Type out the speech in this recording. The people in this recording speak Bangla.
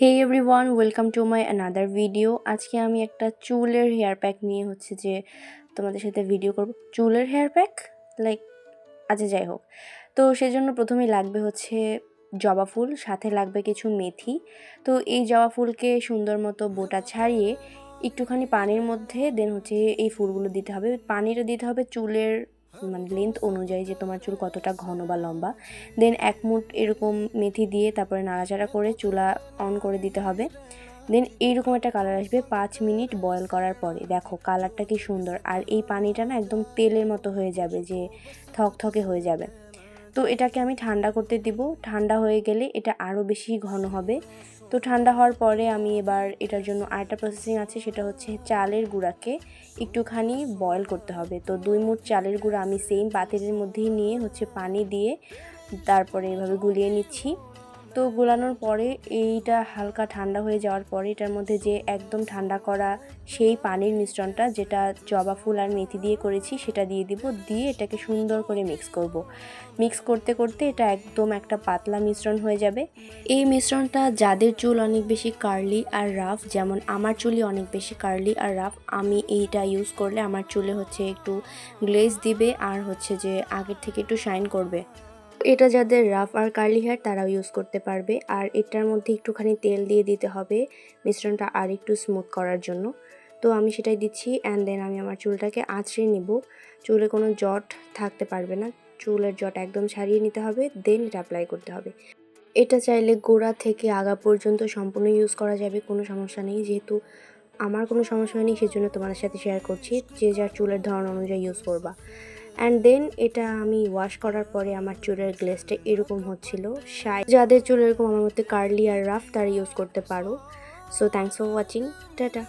Hey everyone, welcome to my another video. আজকে আমি একটা চুলের হেয়ার প্যাক নিয়ে যে তোমাদের সাথে ভিডিও করব। চুলের হেয়ার প্যাক লাইক আচ্ছা যাই হোক, তো সেজন্য প্রথমেই লাগবে জবা ফুল, সাথে লাগবে কিছু মেথি। তো এই জবা ফুলকে সুন্দর মতো বোটা ছাড়িয়ে একটুখানি পানির মধ্যে দেন এই ফুলগুলো দিতে হবে। পানিটা দিতে হবে চুলের লেন্থ অনুযায়ী, যে তোমার চুল কতটা ঘন বা লম্বা। দেন এক মুঠ এরকম মেথি দিয়ে তারপরে নাড়াচাড়া করে চুলা অন করে দিতে হবে। দেন এইরকম একটা কালার আসবে 5 মিনিট বয়েল করার পরে। দেখো কালারটা কি সুন্দর, আর এই পানিটা না একদম তেলের মতো হয়ে যাবে, যে থকথকে হয়ে যাবে। তো এটাকে আমি ঠান্ডা করতে দিব। ঠান্ডা হয়ে গেলে এটা আরও বেশি ঘন হবে। তো ঠান্ডা হওয়ার পরে আমি এবার এটার জন্য আরেকটা প্রসেসিং আছে, সেটা হচ্ছে চালের গুঁড়াকে একটুখানি বয়েল করতে হবে। তো 2 মুঠ চালের গুঁড়া আমি সেম পাতিলের মধ্যেই নিয়ে পানি দিয়ে তারপরে এভাবে গুলিয়ে নিচ্ছি। তো গোলানোর পরে এইটা হালকা ঠান্ডা হয়ে যাওয়ার পরে এটার মধ্যে যে একদম ঠান্ডা করা সেই পানির মিশ্রণটা, যেটা জবা ফুল আর মেথি দিয়ে করেছি, সেটা দিয়ে দিব। দিয়ে এটাকে সুন্দর করে মিক্স করব। মিক্স করতে করতে এটা একদম একটা পাতলা মিশ্রণ হয়ে যাবে। এই মিশ্রণটা যাদের চুল অনেক বেশি কার্লি আর রাফ, যেমন আমার চুলই অনেক বেশি কার্লি আর রাফ, আমি এইটা ইউজ করলে আমার চুলে একটু গ্লেজ দিবে আর যে আগের থেকে একটু শাইন করবে। এটা যাদের রাফ আর কার্লি হেয়ার তারাও ইউজ করতে পারবে। আর এটার মধ্যে একটুখানি তেল দিয়ে দিতে হবে মিশ্রণটা আর একটু স্মুথ করার জন্য। তো আমি সেটাই দিচ্ছি। অ্যান্ড দেন আমি আমার চুলটাকে আঁচড়ে নিব। চুলে কোনো জট থাকতে পারবে না, চুলের জট একদম ছাড়িয়ে নিতে হবে। দেন এটা অ্যাপ্লাই করতে হবে। এটা চাইলে গোড়া থেকে আগা পর্যন্ত সম্পূর্ণ ইউজ করা যাবে, কোনো সমস্যা নেই। যেহেতু আমার কোনো সমস্যা হয়নি, সেজন্য তোমাদের সাথে শেয়ার করছি। যে যার চুলের ধরন অনুযায়ী ইউজ করবা। অ্যান্ড দেন এটা আমি ওয়াশ করার পরে আমার চুলের গ্লেজটা এরকম হচ্ছিল। যাদের চুল এরকম আমার মধ্যে কার্লি আর রাফ, তারা ইউজ করতে পারো। So thanks for watching, tata.